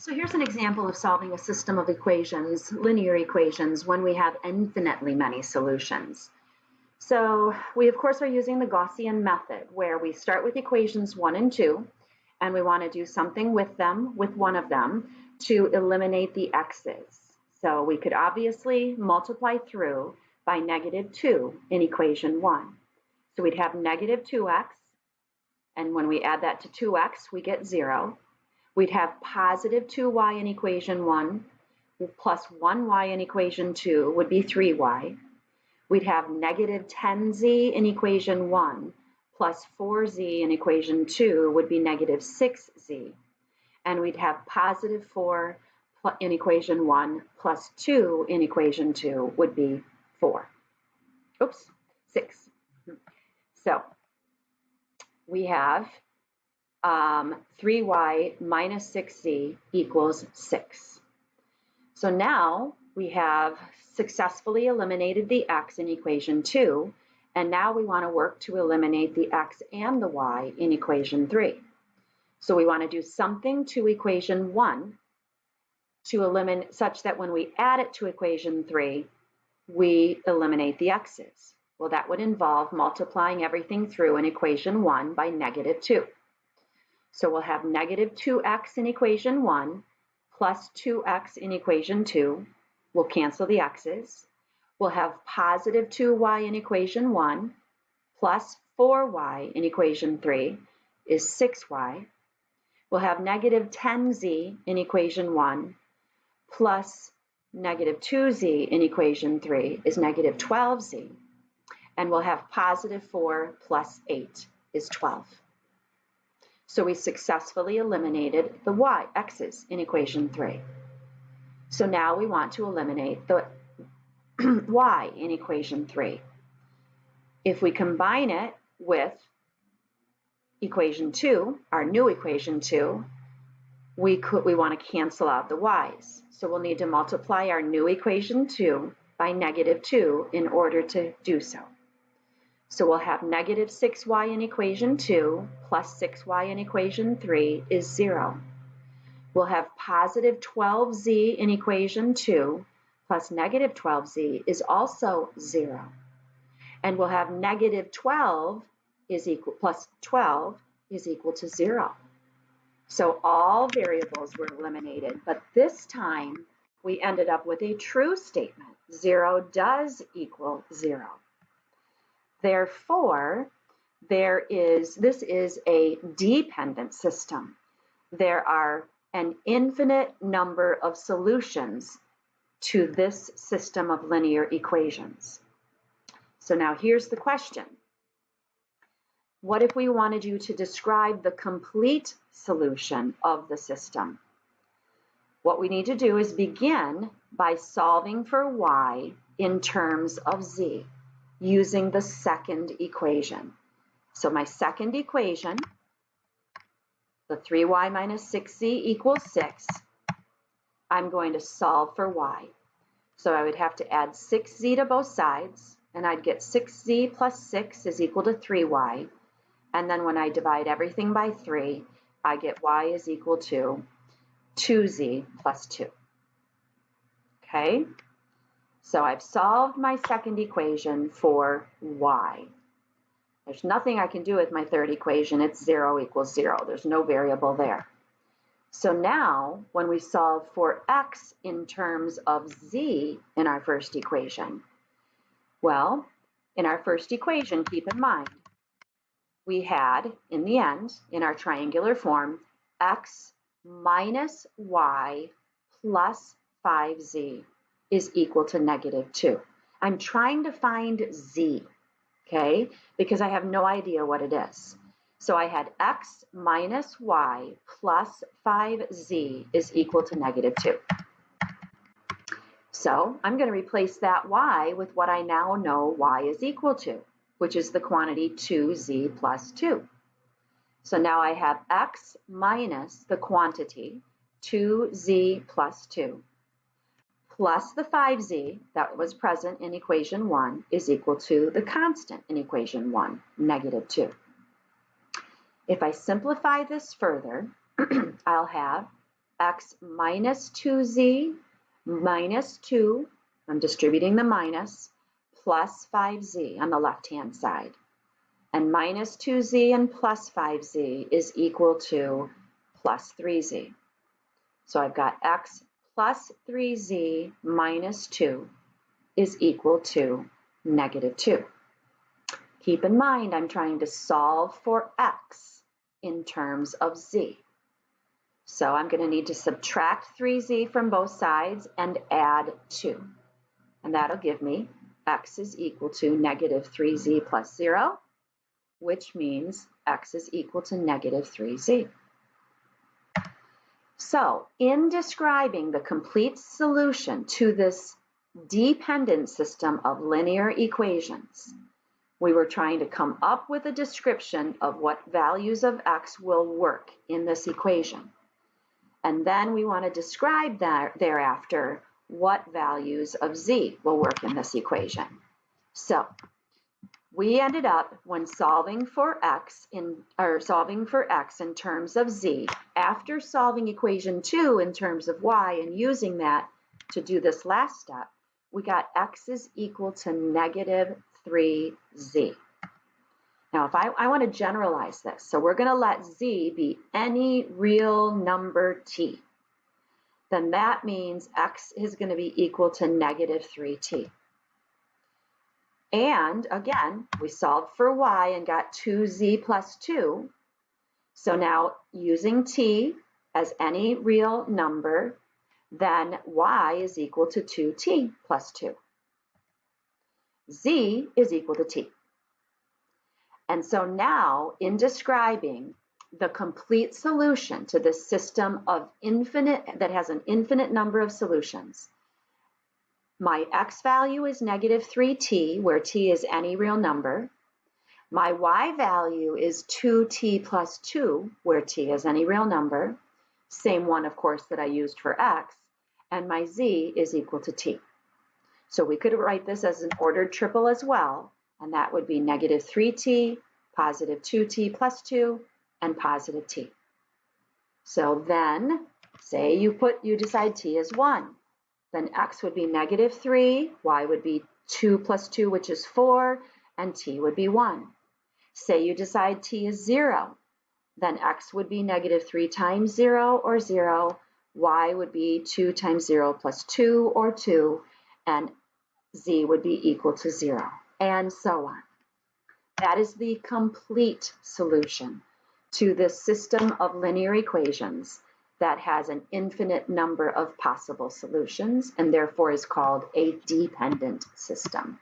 So here's an example of solving a system of equations, linear equations, when we have infinitely many solutions. So we, of course, are using the Gaussian method, where we start with equations 1 and 2, and we want to do something with them, with one of them, to eliminate the x's. So we could obviously multiply through by -2 in equation 1. So we'd have -2x, and when we add that to 2x, we get 0. We'd have positive 2y in equation 1, plus 1y in equation 2 would be 3y. We'd have negative 10z in equation 1, plus 4z in equation 2 would be negative 6z. And we'd have positive 4 in equation 1, plus 2 in equation 2 would be 6. So we have 3y minus 6z equals 6. So now we have successfully eliminated the x in equation 2, and now we want to work to eliminate the x and the y in equation 3. So we want to do something to equation 1 to eliminate such that when we add it to equation 3, we eliminate the x's. Well, that would involve multiplying everything through in equation 1 by -2. So we'll have -2x in equation 1 plus 2x in equation 2. We'll cancel the x's. We'll have positive 2y in equation 1 plus 4y in equation 3 is 6y. We'll have negative 10z in equation 1 plus negative 2z in equation 3 is negative 12z. And we'll have positive 4 plus 8 is 12. So we successfully eliminated the x's in equation 3. So now we want to eliminate the y in equation 3. If we combine it with equation 2, our new equation 2, we want to cancel out the y's. So we'll need to multiply our new equation 2 by -2 in order to do so. So we'll have negative 6y in equation 2 plus 6y in equation 3 is 0. We'll have positive 12z in equation 2 plus negative 12z is also 0. And we'll have negative 12 plus 12 is equal to 0. So all variables were eliminated, but this time we ended up with a true statement. 0 does equal 0. Therefore, this is a dependent system. There are an infinite number of solutions to this system of linear equations. So now here's the question. What if we wanted you to describe the complete solution of the system? What we need to do is begin by solving for y in terms of z, using the second equation. So my second equation, the 3y minus 6z equals 6, I'm going to solve for y. So I would have to add 6z to both sides, and I'd get 6z plus 6 is equal to 3y. And then when I divide everything by 3, I get y is equal to 2z plus 2. Okay? So I've solved my second equation for y. There's nothing I can do with my third equation. It's 0 equals 0. There's no variable there. So now, when we solve for x in terms of z in our first equation, well, in our first equation, keep in mind, we had, in the end, in our triangular form, x minus y plus 5z is equal to -2. I'm trying to find z, okay, because I have no idea what it is. So I had x minus y plus 5z is equal to -2. So I'm going to replace that y with what I now know y is equal to, which is the quantity 2z plus 2. So now I have x minus the quantity 2z plus 2 plus the 5z that was present in equation 1 is equal to the constant in equation 1, -2. If I simplify this further, I'll have x minus 2z minus 2, I'm distributing the minus, plus 5z on the left-hand side. And minus 2z and plus 5z is equal to plus 3z. So I've got x plus 3z minus 2 is equal to negative 2. Keep in mind, I'm trying to solve for x in terms of z. So I'm going to need to subtract 3z from both sides and add 2. And that'll give me x is equal to negative 3z plus 0, which means x is equal to negative 3z. So in describing the complete solution to this dependent system of linear equations, we were trying to come up with a description of what values of x will work in this equation. And then we want to describe that thereafter what values of z will work in this equation. So we ended up, when solving for x in terms of z, after solving equation 2 in terms of y and using that to do this last step, we got x is equal to negative 3z. Now, if I want to generalize this, so we're going to let z be any real number t, then that means x is going to be equal to negative 3t. And again, we solved for y and got 2z plus 2. So now using t as any real number, then y is equal to 2t plus 2. Z is equal to t. And so now, in describing the complete solution to this system of that has an infinite number of solutions, my x value is negative 3t, where t is any real number. My y value is 2t plus 2, where t is any real number. Same one, of course, that I used for x. And my z is equal to t. So we could write this as an ordered triple as well, and that would be negative 3t, positive 2t plus 2, and positive t. So then, say you decide t is 1. Then x would be negative 3, y would be 2 plus 2, which is 4, and t would be 1. Say you decide t is 0. Then x would be negative 3 times 0, or 0. Y would be 2 times 0 plus 2, or 2. And z would be equal to 0, and so on. That is the complete solution to this system of linear equations that has an infinite number of possible solutions and therefore is called a dependent system.